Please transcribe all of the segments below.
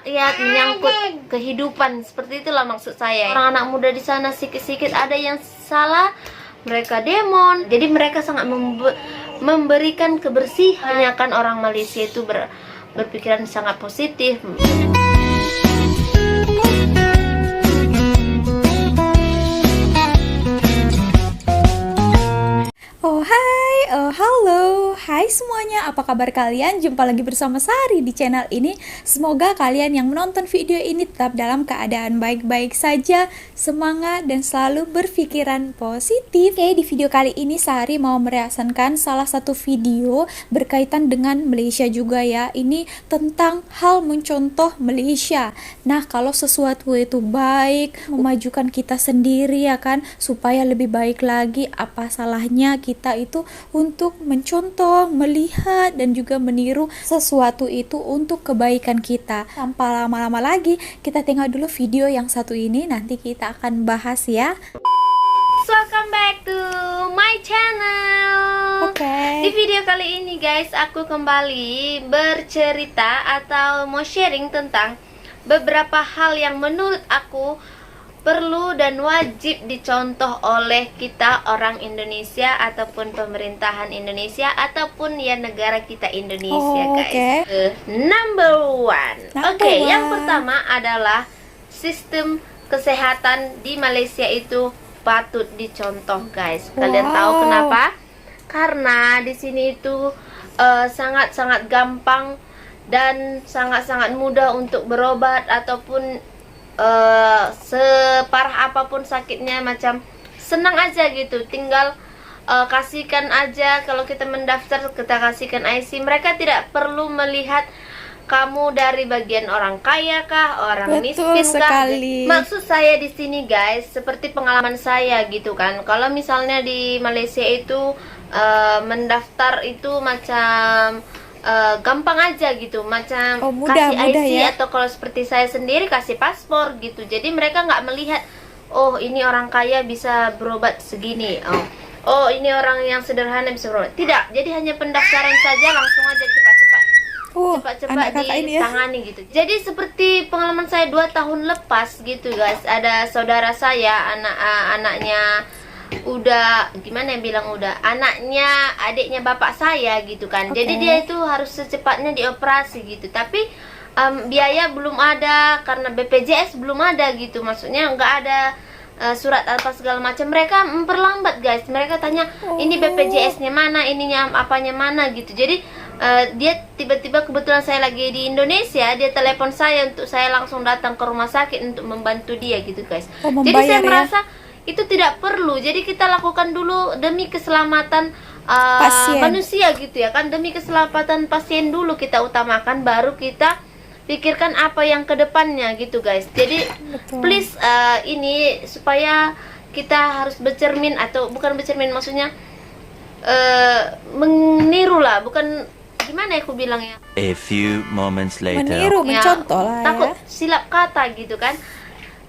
rakyat, menyangkut kehidupan. Seperti itulah maksud saya. Orang anak muda di sana sikit-sikit ada yang salah, mereka demon. Jadi mereka sangat memberikan kebersihan. Kan orang Malaysia itu berpikiran sangat positif. Oh hai, halo, hai semuanya, apa kabar kalian? Jumpa lagi bersama Sari di channel ini. Semoga kalian yang menonton video ini tetap dalam keadaan baik-baik saja, semangat dan selalu berpikiran positif. Oke, di video kali ini Sari mau mereaksikan salah satu video berkaitan dengan Malaysia juga ya. Ini tentang hal mencontoh Malaysia. Nah, kalau sesuatu itu baik, memajukan kita sendiri ya kan, supaya lebih baik lagi, apa salahnya kita itu untuk mencontoh, melihat dan juga meniru sesuatu itu untuk kebaikan kita. Tanpa lama-lama lagi, kita tengok dulu video yang satu ini, nanti kita akan bahas ya. Welcome back to my channel. Oke. Di video kali ini guys, aku kembali bercerita atau mau sharing tentang beberapa hal yang menurut aku perlu dan wajib dicontoh oleh kita orang Indonesia ataupun pemerintahan Indonesia ataupun ya negara kita Indonesia guys. Number one. Oke, yang pertama adalah sistem kesehatan di Malaysia itu patut dicontoh guys. Kalian tahu kenapa? Karena di sini itu sangat-sangat gampang dan sangat-sangat mudah untuk berobat ataupun separah apapun sakitnya, macam senang aja gitu, tinggal kasihkan aja. Kalau kita mendaftar, kita kasihkan IC. Mereka tidak perlu melihat kamu dari bagian orang kaya kah, orang miskin kah. Maksud saya di sini guys, seperti pengalaman saya gitu kan. Kalau misalnya di Malaysia itu mendaftar itu macam gampang aja gitu, macam kasih IC ya? Atau kalau seperti saya sendiri kasih paspor gitu. Jadi mereka nggak melihat, oh ini orang kaya bisa berobat segini, oh ini orang yang sederhana bisa berobat. Tidak, jadi hanya pendaftaran saja, langsung aja cepat-cepat ditangani gitu. Jadi seperti pengalaman saya 2 tahun lepas gitu guys, ada saudara saya, anaknya udah gimana yang bilang, udah anaknya adiknya bapak saya gitu kan. Jadi dia itu harus secepatnya dioperasi gitu, tapi biaya belum ada karena BPJS belum ada gitu, maksudnya nggak ada surat apa segala macam. Mereka memperlambat guys. Mereka tanya ini BPJS-nya mana, ininya apanya mana gitu. Jadi dia tiba-tiba, kebetulan saya lagi di Indonesia, dia telepon saya untuk saya langsung datang ke rumah sakit untuk membantu dia gitu guys. Jadi saya merasa itu tidak perlu. Jadi kita lakukan dulu demi keselamatan manusia gitu ya kan, demi keselamatan pasien dulu kita utamakan, baru kita pikirkan apa yang kedepannya gitu guys. Jadi please ini supaya kita harus bercermin, atau bukan bercermin, maksudnya meniru lah, bukan gimana ya aku bilang ya, a few moments later, meniru, mencontoh lah ya. Takut silap kata gitu kan.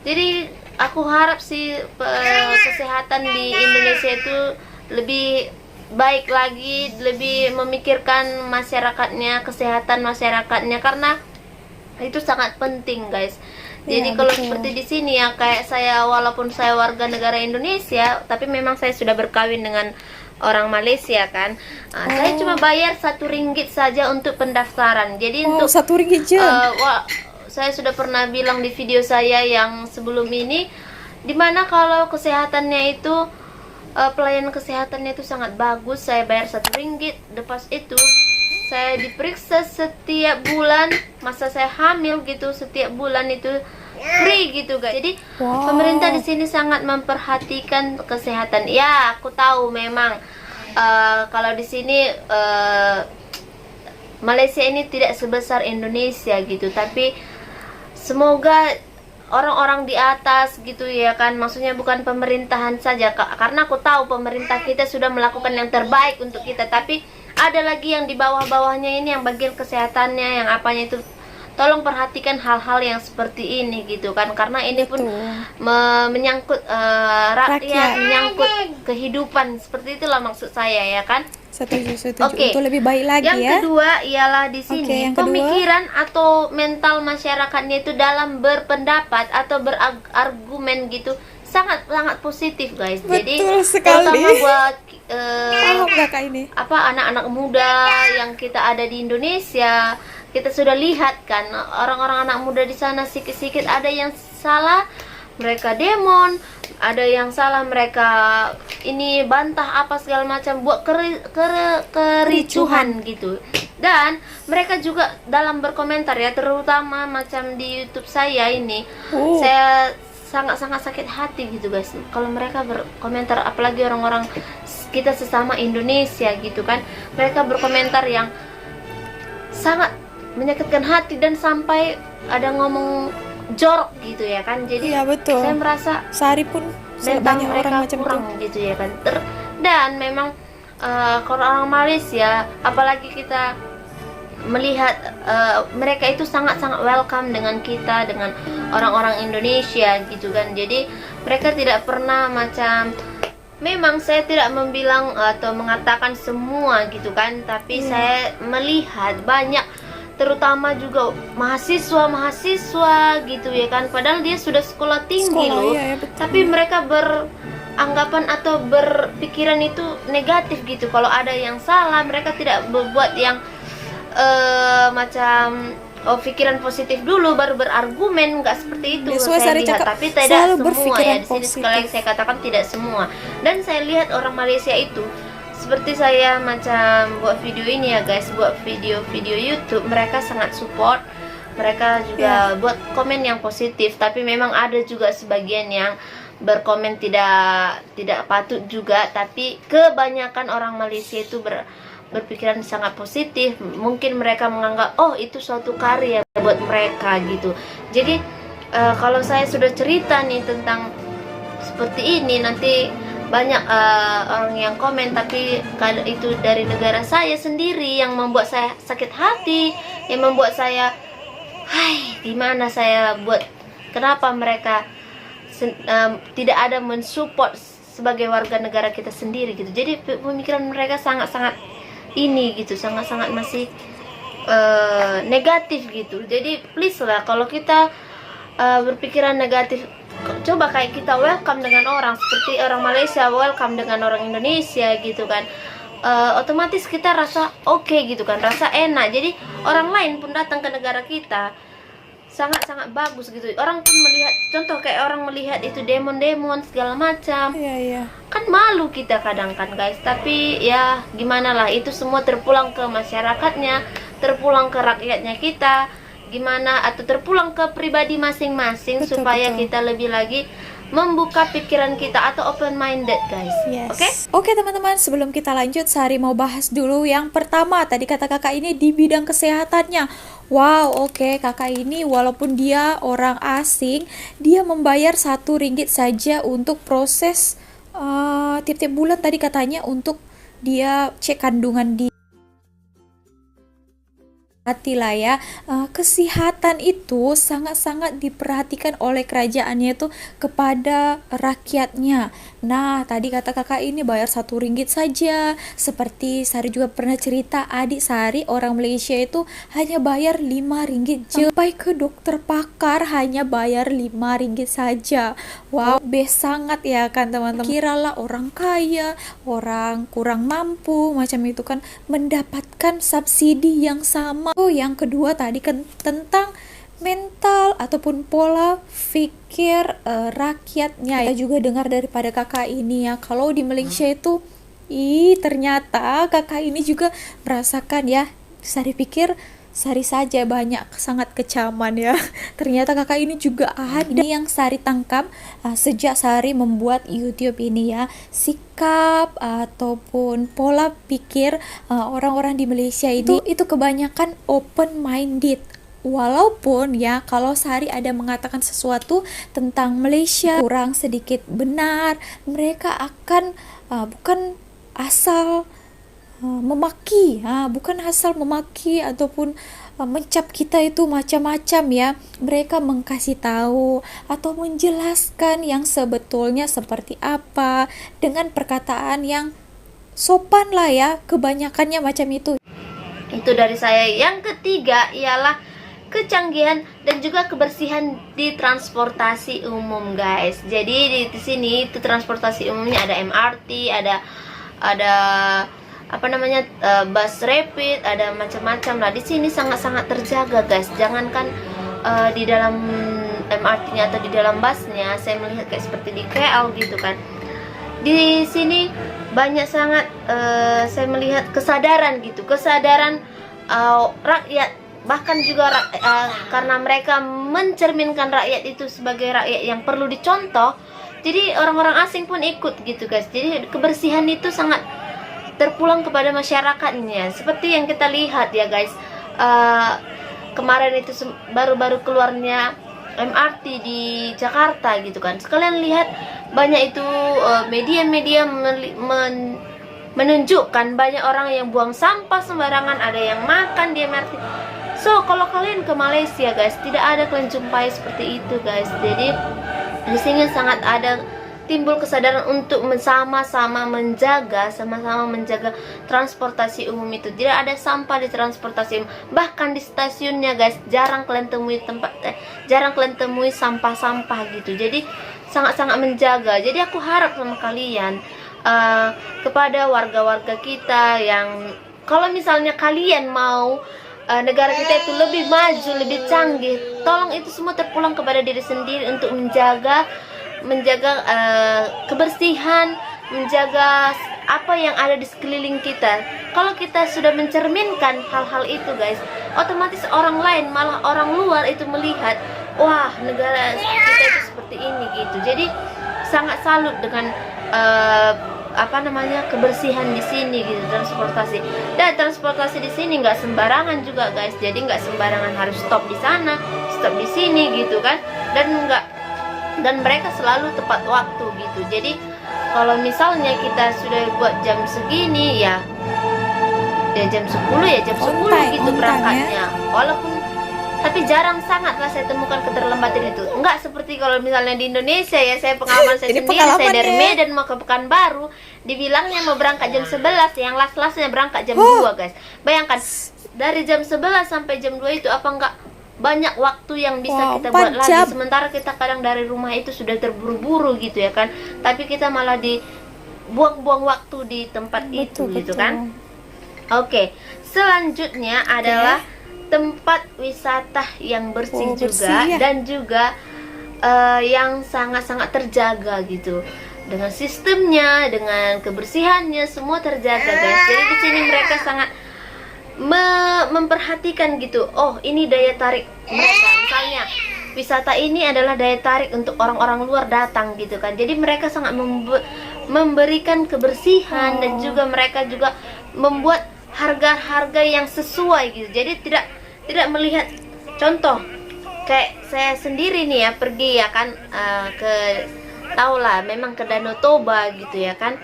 Jadi aku harap sih kesehatan di Indonesia itu lebih baik lagi, lebih memikirkan masyarakatnya, kesehatan masyarakatnya, karena itu sangat penting guys. Jadi kalau seperti di sini ya, kayak saya, walaupun saya warga negara Indonesia, tapi memang saya sudah berkawin dengan orang Malaysia kan. Saya cuma bayar RM1 saja untuk pendaftaran. Jadi untuk RM1 aja. Saya sudah pernah bilang di video saya yang sebelum ini, dimana kalau kesehatannya itu pelayanan kesehatannya itu sangat bagus. Saya bayar RM1. Lepas itu saya diperiksa setiap bulan, masa saya hamil gitu, setiap bulan itu free gitu guys. Jadi pemerintah di sini sangat memperhatikan kesehatan. Ya, aku tahu memang kalau di sini Malaysia ini tidak sebesar Indonesia gitu, tapi semoga orang-orang di atas gitu ya kan, maksudnya bukan pemerintahan saja, karena aku tahu pemerintah kita sudah melakukan yang terbaik untuk kita, tapi ada lagi yang di bawah-bawahnya ini, yang bagian kesehatannya, yang apanya itu, tolong perhatikan hal-hal yang seperti ini gitu kan, karena ini pun menyangkut rakyat, menyangkut kehidupan. Seperti itulah maksud saya ya kan. Setuju. Oke. Itu lebih baik lagi Yang ya. kedua ialah di Oke, sini yang kedua. pemikiran atau mental masyarakatnya itu dalam berpendapat atau berargumen gitu sangat positif guys. Jadi Betul sekali. terutama buat Paham kakak ini. anak-anak muda yang kita ada di Indonesia, kita sudah lihat kan orang-orang anak muda di sana sikit-sikit ada yang salah mereka demon, ada yang salah mereka ini bantah apa segala macam buat kericuhan gitu. Dan mereka juga dalam berkomentar ya, terutama macam di YouTube saya ini, saya sangat sakit hati gitu guys kalau mereka berkomentar, apalagi orang-orang kita sesama Indonesia gitu kan, mereka berkomentar yang sangat menyakitkan hati dan sampai ada ngomong jorok gitu ya kan. Jadi Iya, betul. saya merasa Sehari pun mental banyak mereka orang macam kurang itu. gitu ya kan. Dan memang kalau orang Malaysia, apalagi kita melihat mereka itu sangat welcome dengan kita, dengan orang-orang Indonesia gitu kan. Jadi mereka tidak pernah macam, memang saya tidak membilang atau mengatakan semua gitu kan, tapi saya melihat banyak, terutama juga mahasiswa gitu ya kan, padahal dia sudah sekolah tinggi loh, iya, betul. tapi mereka beranggapan atau berpikiran itu negatif gitu. Kalau ada yang salah, mereka tidak berbuat yang macam pikiran positif dulu baru berargumen, nggak seperti itu. Sesuai Saya Sari lihat, cakap, tapi tidak selalu semua berpikiran ya. Di sini positif. sekali saya katakan tidak semua. Dan saya lihat orang Malaysia itu seperti saya macam buat video ini ya guys, buat video YouTube, mereka sangat support. Mereka juga buat komen yang positif, tapi memang ada juga sebagian yang berkomen tidak patut juga. Tapi kebanyakan orang Malaysia itu berpikiran sangat positif. Mungkin mereka menganggap oh itu suatu karya buat mereka gitu. Jadi kalau saya sudah cerita nih tentang seperti ini, nanti banyak orang yang komen, tapi kalau itu dari negara saya sendiri yang membuat saya sakit hati, yang membuat saya gimana saya buat, kenapa mereka tidak ada mensupport sebagai warga negara kita sendiri gitu. Jadi pemikiran mereka sangat ini gitu, sangat masih negatif gitu. Jadi please lah, kalau kita berpikiran negatif, coba kayak kita welcome dengan orang, seperti orang Malaysia welcome dengan orang Indonesia gitu kan, otomatis kita rasa oke gitu kan, rasa enak. Jadi orang lain pun datang ke negara kita sangat bagus gitu. Orang pun melihat, contoh kayak orang melihat itu demon segala macam, Iya. kan malu kita kadang kan guys. Tapi ya gimana lah, itu semua terpulang ke masyarakatnya, terpulang ke rakyatnya kita, gimana, atau terpulang ke pribadi masing-masing, supaya kita lebih lagi membuka pikiran kita atau open minded guys. Oke teman-teman, sebelum kita lanjut, Sari mau bahas dulu yang pertama. Tadi kata kakak ini di bidang kesehatannya. Wow, oke, kakak ini walaupun dia orang asing, dia membayar RM1 saja untuk proses tiap-tiap bulan tadi katanya, untuk dia cek kandungan di hati lah ya. Kesehatan itu sangat diperhatikan oleh kerajaannya itu kepada rakyatnya. Nah, tadi kata kakak ini bayar RM1 saja. Seperti Sari juga pernah cerita, adik Sari orang Malaysia itu hanya bayar RM5. Sampai ke dokter pakar hanya bayar RM5 saja. Wow, best sangat ya kan teman-teman. Kiralah orang kaya, orang kurang mampu macam itu kan mendapatkan subsidi yang sama. Yang kedua tadi kan tentang mental ataupun pola pikir rakyatnya. Kita juga dengar daripada kakak ini ya, kalau di Malaysia itu ternyata kakak ini juga merasakan ya. Sari pikir Sari saja banyak sangat kecaman ya. Ternyata kakak ini juga ada yang Sari tangkap sejak Sari membuat YouTube ini ya. Sikap ataupun pola pikir orang-orang di Malaysia itu kebanyakan open minded. Walaupun ya kalau Sari ada mengatakan sesuatu tentang Malaysia kurang sedikit benar, mereka akan bukan asal memaki ataupun mencap kita itu macam-macam ya. Mereka mengkasih tahu atau menjelaskan yang sebetulnya seperti apa dengan perkataan yang sopan lah ya, kebanyakannya macam itu. Itu dari saya. Yang ketiga ialah kecanggihan dan juga kebersihan di transportasi umum, guys. Jadi di sini itu transportasi umumnya ada MRT, ada apa namanya, bus rapid, ada macam-macam lah. Di sini sangat-sangat terjaga, guys. Jangankan di dalam MRT-nya atau di dalam busnya, saya melihat kayak seperti di KL gitu kan. Di sini banyak sangat saya melihat kesadaran gitu, kesadaran rakyat, bahkan juga karena mereka mencerminkan rakyat itu sebagai rakyat yang perlu dicontoh, jadi orang-orang asing pun ikut gitu, guys. Jadi kebersihan itu sangat terpulang kepada masyarakatnya, seperti yang kita lihat ya, guys. Kemarin itu baru-baru keluarnya MRT di Jakarta gitu kan. Sekalian lihat banyak itu media-media menunjukkan banyak orang yang buang sampah sembarangan, ada yang makan di MRT. So, kalau kalian ke Malaysia, guys, tidak ada kalian jumpai seperti itu, guys. Jadi di sini sangat ada timbul kesadaran untuk sama-sama menjaga transportasi umum itu. Tidak ada sampah di transportasi umum. Bahkan di stasiunnya, guys, jarang kalian temui sampah-sampah gitu. Jadi sangat-sangat menjaga. Jadi aku harap sama kalian, kepada warga-warga kita yang kalau misalnya kalian mau negara kita itu lebih maju, lebih canggih, tolong itu semua terpulang kepada diri sendiri untuk menjaga kebersihan, menjaga apa yang ada di sekeliling kita. Kalau kita sudah mencerminkan hal-hal itu, guys, otomatis orang lain, malah orang luar itu melihat, wah, negara kita itu seperti ini gitu. Jadi sangat salut dengan kebersihan di sini gitu, transportasi. Dan transportasi di sini nggak sembarangan juga, guys. Jadi nggak sembarangan harus stop di sana, stop di sini gitu kan. Dan mereka selalu tepat waktu gitu. Jadi kalau misalnya kita sudah buat jam segini ya jam 10 jam 10 gitu berangkatnya. Walaupun tapi jarang sangat lah saya temukan keterlambatan itu. Enggak seperti kalau misalnya di Indonesia ya, saya pengalaman saya sendiri, saya dari Medan mau ke Pekanbaru, dibilangnya mau berangkat jam 11, yang last-lastnya berangkat jam 2, guys. Bayangkan dari jam 11 sampai jam 2 itu apa enggak banyak waktu yang bisa kita buat lagi. Sementara kita kadang dari rumah itu sudah terburu-buru gitu ya kan. Tapi kita malah buang-buang waktu di tempat itu gitu kan. Oke, selanjutnya adalah tempat wisata yang bersih juga ya. Dan juga yang sangat-sangat terjaga gitu, dengan sistemnya, dengan kebersihannya, semua terjaga, guys. Jadi di sini mereka sangat memperhatikan gitu. Oh, ini daya tarik mereka. Misalnya wisata ini adalah daya tarik untuk orang-orang luar datang gitu kan. Jadi mereka sangat memberikan kebersihan dan juga mereka juga membuat harga-harga yang sesuai gitu. Jadi tidak melihat, contoh kayak saya sendiri nih ya, pergi ya kan taulah memang ke Danau Toba gitu ya kan,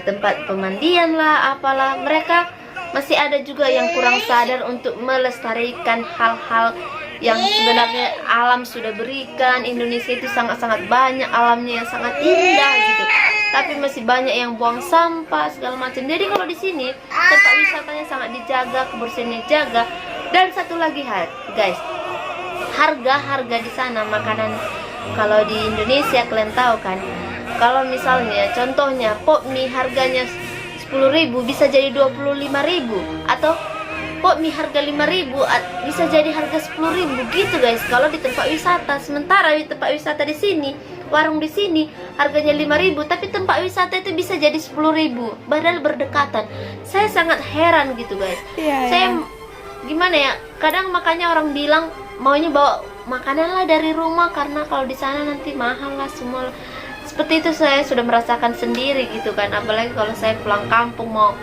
tempat pemandian lah apalah, mereka masih ada juga yang kurang sadar untuk melestarikan hal-hal yang sebenarnya alam sudah berikan. Indonesia itu sangat-sangat banyak alamnya yang sangat indah gitu, tapi masih banyak yang buang sampah segala macam. Jadi kalau di sini tempat wisatanya sangat dijaga, kebersihannya dijaga. Dan satu lagi guys, harga di sana makanan, kalau di Indonesia kalian tahu kan, kalau misalnya contohnya pop mie harganya 10.000 bisa jadi 25.000, atau pop mie harga 5.000 bisa jadi harga 10.000 gitu, guys. Kalau di tempat wisata, sementara di tempat wisata di sini, warung di sini harganya 5.000, tapi tempat wisata itu bisa jadi 10.000, padahal berdekatan. Saya sangat heran gitu, guys. Saya gimana ya, kadang makanya orang bilang maunya bawa makanan lah dari rumah, karena kalau di sana nanti mahal lah semua. Seperti itu saya sudah merasakan sendiri gitu kan. Apalagi kalau saya pulang kampung mau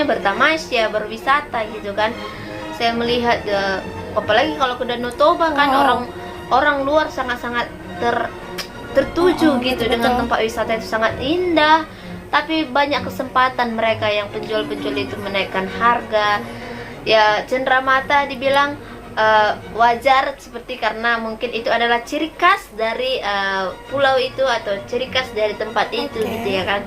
bertamasya, berwisata gitu kan. Saya melihat apalagi kalau ke Danau Toba kan, orang luar sangat-sangat tertuju gitu dengan tempat wisata itu sangat indah. Tapi banyak kesempatan mereka yang penjual-penjual itu menaikkan harga. Ya cenderamata dibilang wajar, seperti karena mungkin itu adalah ciri khas dari pulau itu atau ciri khas dari tempat itu gitu ya kan.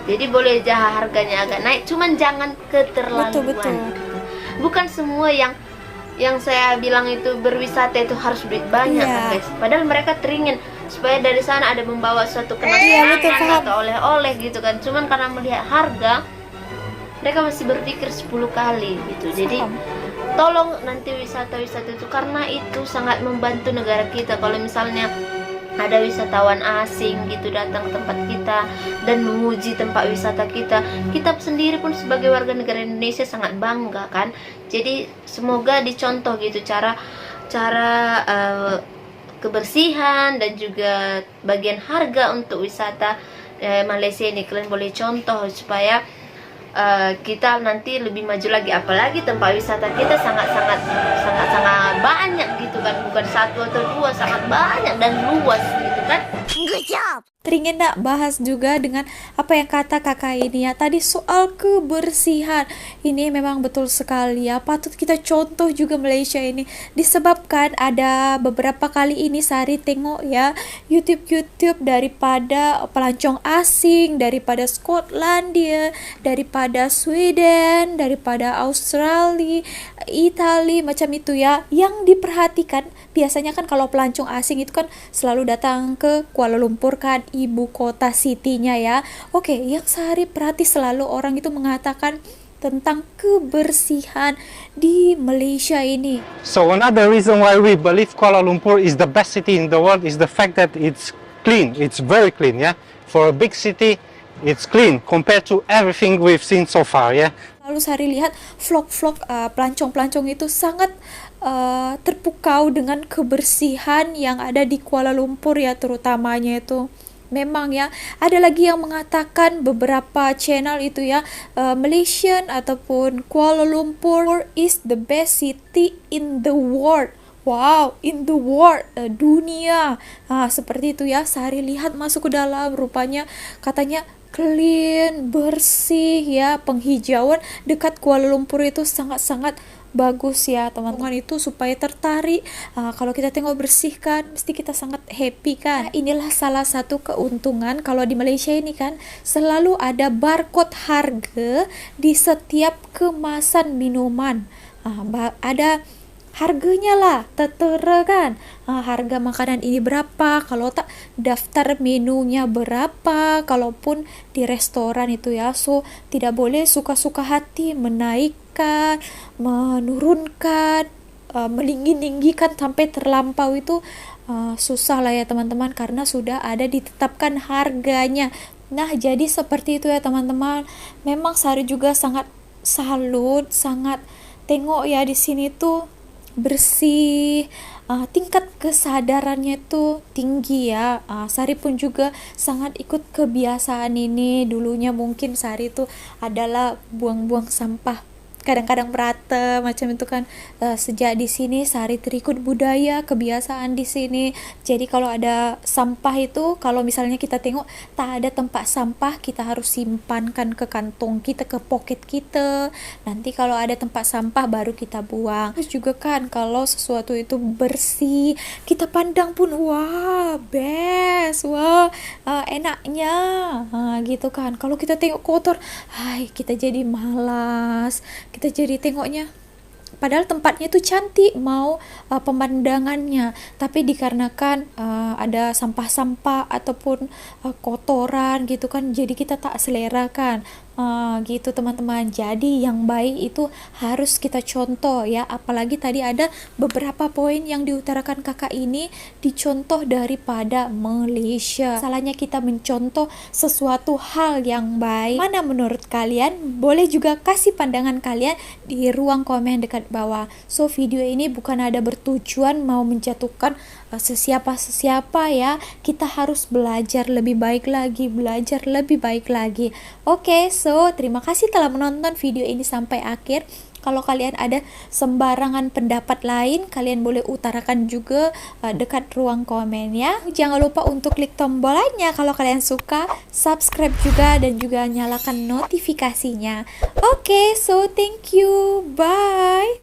Jadi boleh aja harganya agak naik, cuman jangan keterlaluan. Betul. Gitu. Bukan semua yang saya bilang itu berwisata itu harus duit banyak kan, guys. Padahal mereka teringin supaya dari sana ada membawa suatu kenangan atau oleh-oleh gitu kan. Cuman karena melihat harga, mereka masih berpikir 10 kali gitu. Jadi tolong nanti wisata-wisata itu, karena itu sangat membantu negara kita. Kalau misalnya ada wisatawan asing gitu datang ke tempat kita dan memuji tempat wisata kita, kita sendiri pun sebagai warga negara Indonesia sangat bangga kan. Jadi semoga dicontoh gitu cara kebersihan dan juga bagian harga untuk wisata Malaysia ini. Kalian boleh contoh supaya kita nanti lebih maju lagi. Apalagi tempat wisata kita sangat banyak gitu kan, bukan satu atau dua, sangat banyak dan luas gitu kan. Good job. Teringin nak bahas juga dengan apa yang kata kakak ini ya tadi soal kebersihan. Ini memang betul sekali ya, patut kita contoh juga Malaysia ini, disebabkan ada beberapa kali ini Sari tengok ya YouTube daripada pelancong asing, daripada Skotlandia, daripada Sweden, daripada Australia, Italia, macam itu ya, yang diperhatikan biasanya kan kalau pelancong asing itu kan selalu datang ke Kuala Lumpur kan, ibu kota city-nya ya. Oke, yang Sari perhati selalu orang itu mengatakan tentang kebersihan di Malaysia ini. So another reason why we believe Kuala Lumpur is the best city in the world is the fact that it's clean. It's very clean, yeah. For a big city, it's clean compared to everything we've seen so far, yeah. Lalu Sari lihat vlog-vlog pelancong-pelancong itu sangat terpukau dengan kebersihan yang ada di Kuala Lumpur ya, terutamanya itu. Memang ya, ada lagi yang mengatakan beberapa channel itu ya, Malaysian ataupun Kuala Lumpur is the best city in the world. Wow, in the world, dunia. Seperti itu ya, Sari lihat masuk ke dalam, rupanya katanya clean, bersih ya, penghijauan dekat Kuala Lumpur itu sangat-sangat bagus ya teman-teman, itu supaya tertarik. Kalau kita tengok bersih kan, mesti kita sangat happy kan. Inilah salah satu keuntungan kalau di Malaysia ini kan, selalu ada barcode harga di setiap kemasan minuman. Ada harganya lah, tertera kan, harga makanan ini berapa, kalau tak daftar menunya berapa, kalaupun di restoran itu ya. So tidak boleh suka-suka hati menaikkan, menurunkan, melinggi-linggikan sampai terlampau itu susah lah ya teman-teman, karena sudah ada ditetapkan harganya. Nah jadi seperti itu ya teman-teman. Memang Sari juga sangat salut, sangat tengok ya di sini tuh bersih, tingkat kesadarannya itu tinggi ya. Sari pun juga sangat ikut kebiasaan ini. Dulunya mungkin Sari itu adalah buang-buang sampah kadang-kadang merata macam itu kan. Sejak di sini Sari terikut budaya kebiasaan di sini. Jadi kalau ada sampah itu, kalau misalnya kita tengok tak ada tempat sampah, kita harus simpankan ke kantong kita, ke poket kita. Nanti kalau ada tempat sampah baru kita buang. Terus juga kan kalau sesuatu itu bersih, kita pandang pun wah best, wah enaknya gitu kan. Kalau kita tengok kotor, kita jadi malas, kita jadi tengoknya, padahal tempatnya itu cantik, mau pemandangannya, tapi dikarenakan ada sampah-sampah ataupun kotoran gitu kan, jadi kita tak selera kan. Gitu teman-teman. Jadi yang baik itu harus kita contoh ya, apalagi tadi ada beberapa poin yang diutarakan kakak ini dicontoh daripada Malaysia. Salahnya kita mencontoh sesuatu hal yang baik. Mana menurut kalian? Boleh juga kasih pandangan kalian di ruang komen dekat bawah. So video ini bukan ada bertujuan mau menjatuhkan sesiapa ya. Kita harus belajar lebih baik lagi, Oke, so terima kasih telah menonton video ini sampai akhir. Kalau kalian ada sembarangan pendapat lain, kalian boleh utarakan juga dekat ruang komen ya. Jangan lupa untuk klik tombolnya kalau kalian suka, subscribe juga, dan juga nyalakan notifikasinya. Oke, so thank you, bye.